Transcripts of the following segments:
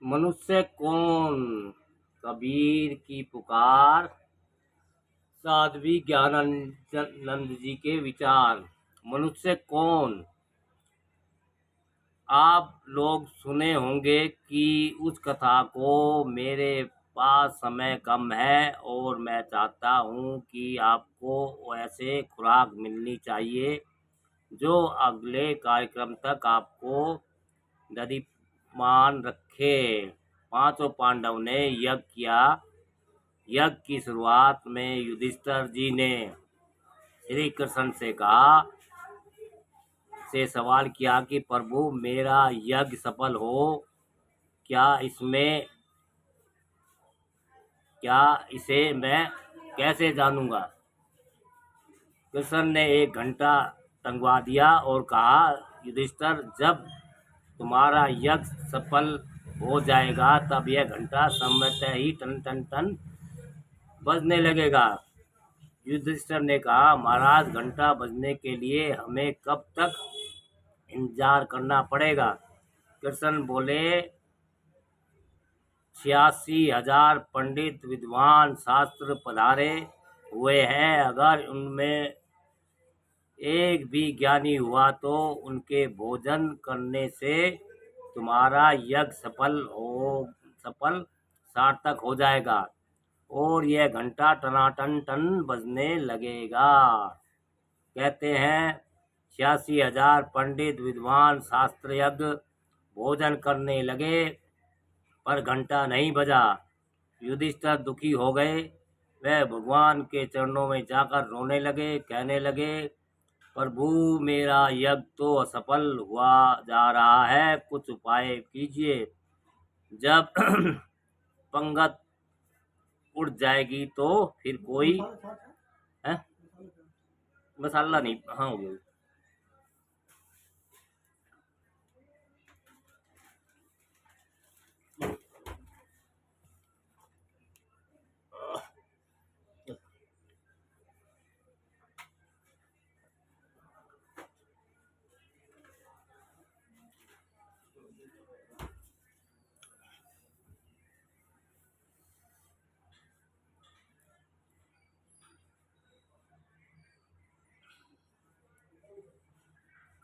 मनुष्य कौन, कबीर की पुकार, साध्वी ज्ञानानंद जी के विचार। मनुष्य कौन, आप लोग सुने होंगे कि उस कथा को। मेरे पास समय कम है और मैं चाहता हूँ कि आपको ऐसे खुराक मिलनी चाहिए जो अगले कार्यक्रम तक आपको दीप्यमान रखे। पांचों पांडव ने यज्ञ किया। यज्ञ की शुरुआत में युधिष्ठिर जी ने श्री कृष्ण से सवाल किया कि प्रभु, मेरा यज्ञ सफल हो क्या इसे मैं कैसे जानूंगा। कृष्ण ने एक घंटा टंगवा दिया और कहा, युधिष्ठिर, जब तुम्हारा यज्ञ सफल हो जाएगा तब यह घंटा स्वतः ही टन टन टन बजने लगेगा। युधिष्ठिर ने कहा, महाराज, घंटा बजने के लिए हमें कब तक इंतजार करना पड़ेगा। कृष्ण बोले, 86,000 पंडित विद्वान शास्त्र पधारे हुए हैं। अगर उनमें एक भी ज्ञानी हुआ तो उनके भोजन करने से तुम्हारा यज्ञ सफल सार्थक हो जाएगा और यह घंटा टनाटन टन बजने लगेगा। कहते हैं 86,000 पंडित विद्वान शास्त्र यज्ञ भोजन करने लगे पर घंटा नहीं बजा। युधिष्ठिर दुखी हो गए। वह भगवान के चरणों में जाकर रोने लगे, कहने लगे, प्रभु, मेरा यज्ञ तो असफल हुआ जा रहा है, कुछ उपाय कीजिए। जब पंगत उड़ जाएगी तो फिर कोई है? मसाला नहीं, हाँ हो गया।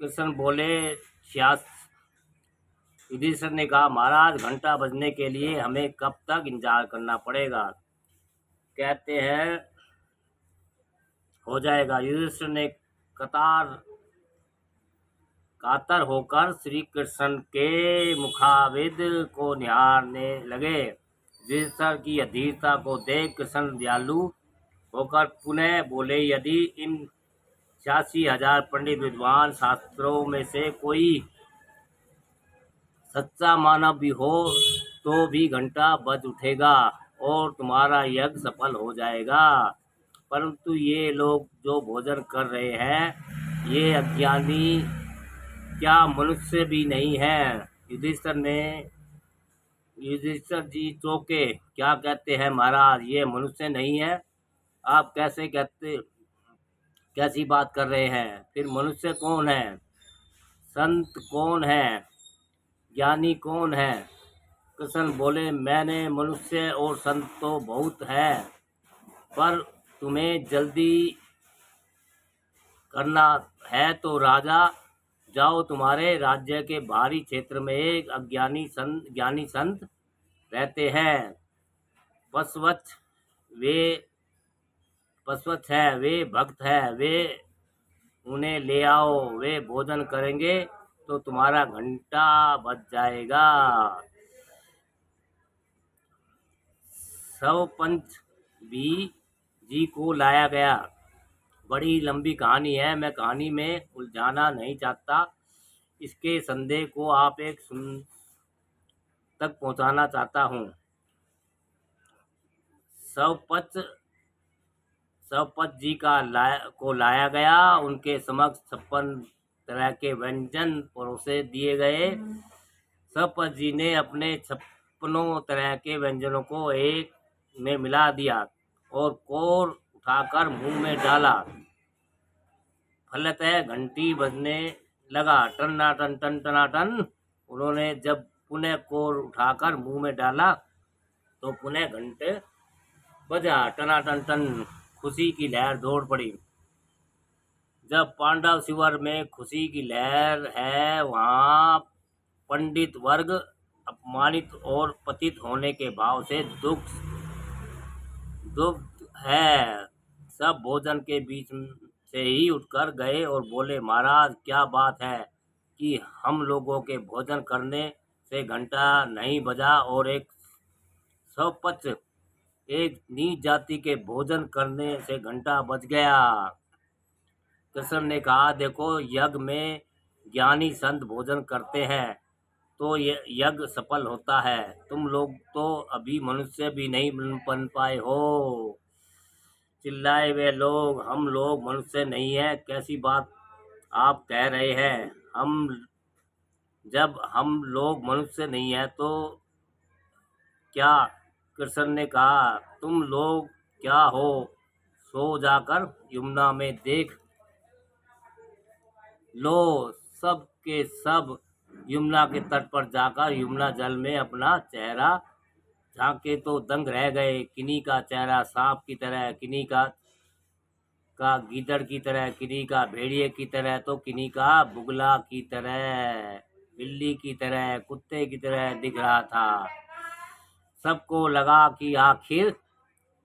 कृष्ण बोले, युधिष्ठिर ने कहा, महाराज, घंटा बजने के लिए हमें कब तक इंतजार करना पड़ेगा। कहते हैं हो जाएगा। युधिष्ठिर ने कातर होकर श्री कृष्ण के मुखाबिद को निहारने लगे। युधिष्ठिर की अधीरता को देख कृष्ण दयालु होकर पुनः बोले, यदि इन 86,000 पंडित विद्वान शास्त्रों में से कोई सच्चा मानव भी हो तो भी घंटा बज उठेगा और तुम्हारा यज्ञ सफल हो जाएगा। परंतु ये लोग जो भोजन कर रहे हैं, ये अज्ञानी क्या मनुष्य भी नहीं है। युधिष्ठिर जी चौंके। क्या कहते हैं महाराज, ये मनुष्य नहीं है? आप कैसी बात कर रहे हैं? फिर मनुष्य कौन है? संत कौन है? ज्ञानी कौन है? कृष्ण बोले, मैंने मनुष्य और संत तो बहुत है, पर तुम्हें जल्दी करना है तो राजा जाओ। तुम्हारे राज्य के बाहरी क्षेत्र में एक ज्ञानी संत रहते हैं। पशुवत्स है, वे भक्त है, वे उन्हें ले आओ। वे भोजन करेंगे तो तुम्हारा घंटा बज जाएगा। सब पंच भी जी को लाया गया। बड़ी लंबी कहानी है, मैं कहानी में उलझाना नहीं चाहता। इसके संदेह को आप एक सुन तक पहुंचाना चाहता हूँ। सवपच जी को लाया गया। उनके समक्ष 56 तरह के व्यंजन परोसे दिए गए। सवपच जी ने अपने 56 तरह के व्यंजनों को एक में मिला दिया और कोर उठाकर मुंह में डाला। फलतः घंटी बजने लगा, टन टन टन टनाटन। उन्होंने जब पुनः कोर उठाकर मुंह में डाला तो पुनः घंटे बजा। टनाटन टन खुशी की लहर दौड़ पड़ी। जब पांडव शिविर में खुशी की लहर है, वहाँ पंडित वर्ग अपमानित और पतित होने के भाव से दुख है। सब भोजन के बीच से ही उठकर गए और बोले, महाराज क्या बात है कि हम लोगों के भोजन करने से घंटा नहीं बजा और एक सौपच एक नीच जाति के भोजन करने से घंटा बज गया। कृष्ण ने कहा, देखो, यज्ञ में ज्ञानी संत भोजन करते हैं तो यज्ञ सफल होता है। तुम लोग तो अभी मनुष्य भी नहीं बन पाए हो। चिल्लाए वे लोग, हम लोग मनुष्य नहीं है, कैसी बात आप कह रहे हैं? जब हम लोग मनुष्य नहीं है तो क्या? कृष्ण ने कहा, तुम लोग क्या हो? सो जाकर यमुना में देख लो। सब के सब यमुना के तट पर जाकर यमुना जल में अपना चेहरा झांके तो दंग रह गए। किन्हीं का चेहरा सांप की तरह, किन्हीं का गीदड़ की तरह, किन्हीं का भेड़िए की तरह, तो किन्हीं का बुगला की तरह, बिल्ली की तरह, कुत्ते की तरह दिख रहा था। सबको लगा कि आखिर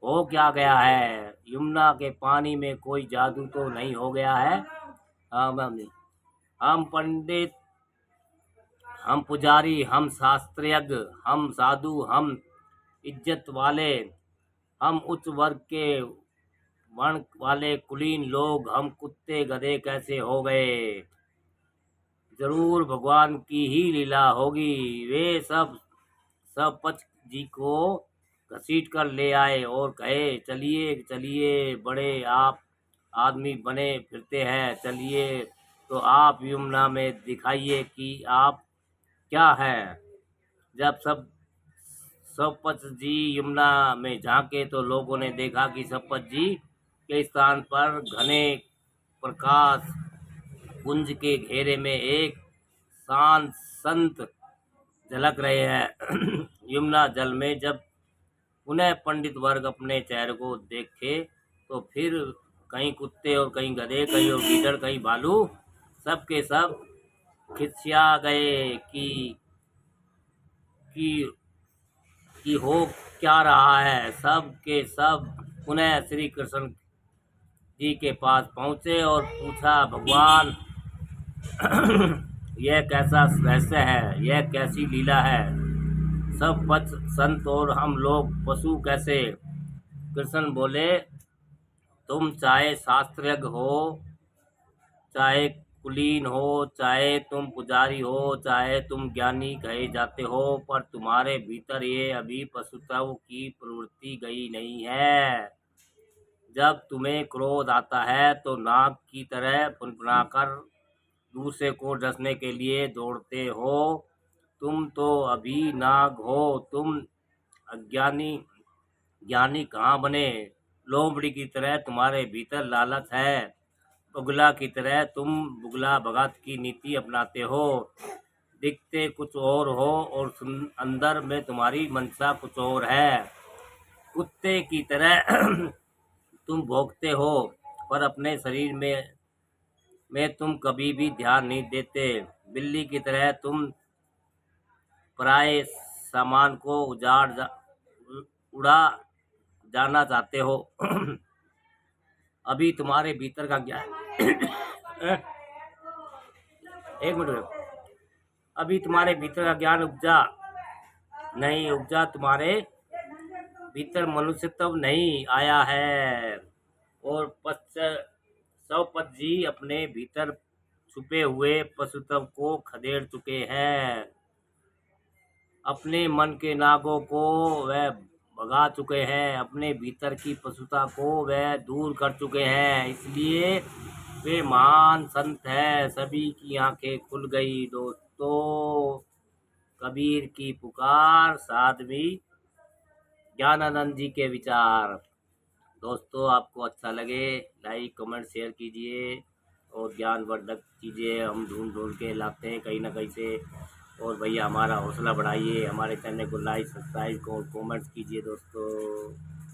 हो क्या गया है। यमुना के पानी में कोई जादू तो नहीं हो गया है? हम पंडित, हम पुजारी, हम शास्त्रज्ञ, हम साधु, हम इज्जत वाले, हम उच्च वर्ग के वर्ण वाले कुलीन लोग, हम कुत्ते गधे कैसे हो गए? जरूर भगवान की ही लीला होगी। वे सब पच जी को घसीट कर ले आए और कहे, चलिए चलिए, बड़े आप आदमी बने फिरते हैं, चलिए तो आप यमुना में दिखाइए कि आप क्या है। जब सपत जी यमुना में झांके तो लोगों ने देखा कि सपत जी के स्थान पर घने प्रकाश पुंज के घेरे में एक शांत संत झलक रहे हैं। यमुना जल में जब पुनः पंडित वर्ग अपने चेहरे को देखे तो फिर कहीं कुत्ते और कहीं गधे, कहीं और गीदड़, कहीं भालू, सब के सब खिसिया गए कि हो क्या रहा है। सब के सब पुनः श्री कृष्ण जी के पास पहुँचे और पूछा, भगवान यह कैसा रहस्य है? यह कैसी लीला है? सब पच संत और हम लोग पशु कैसे? कृष्ण बोले, तुम चाहे शास्त्रज्ञ हो, चाहे कुलीन हो, चाहे तुम पुजारी हो, चाहे तुम ज्ञानी कहे जाते हो, पर तुम्हारे भीतर ये अभी पशुत्व की प्रवृत्ति गई नहीं है। जब तुम्हें क्रोध आता है तो नाग की तरह फुनफुनाकर दूसरे को डसने के लिए दौड़ते हो। तुम तो अभी नाग हो, तुम अज्ञानी। ज्ञानी कहाँ बने? लोमड़ी की तरह तुम्हारे भीतर लालच है। बुगला की तरह तुम बुगला भगत की नीति अपनाते हो। दिखते कुछ और हो और अंदर में तुम्हारी मंशा कुछ और है। कुत्ते की तरह तुम भोगते हो, पर अपने शरीर में तुम कभी भी ध्यान नहीं देते। बिल्ली की तरह तुम पराये सामान को उड़ा जाना चाहते हो। अभी तुम्हारे भीतर का ज्ञान एक मिनट, अभी तुम्हारे भीतर का ज्ञान उपजा, तुम्हारे भीतर मनुष्यत्व नहीं आया है। और सौपत जी अपने भीतर छुपे हुए पशुत्व को खदेड़ चुके हैं। अपने मन के नागों को वह भगा चुके हैं, अपने भीतर की पशुता को वह दूर कर चुके हैं। इसलिए वे महान संत हैं। सभी की आंखें खुल गई। दोस्तों, कबीर की पुकार, साध्वी ज्ञानानंद जी के विचार। दोस्तों, आपको अच्छा लगे लाइक कमेंट शेयर कीजिए और ज्ञानवर्धक चीज़ें हम ढूंढ के लाते हैं कहीं ना कहीं से। और भैया हमारा हौसला बढ़ाइए, हमारे चैनल को लाइक सब्सक्राइब और कमेंट्स कीजिए दोस्तों।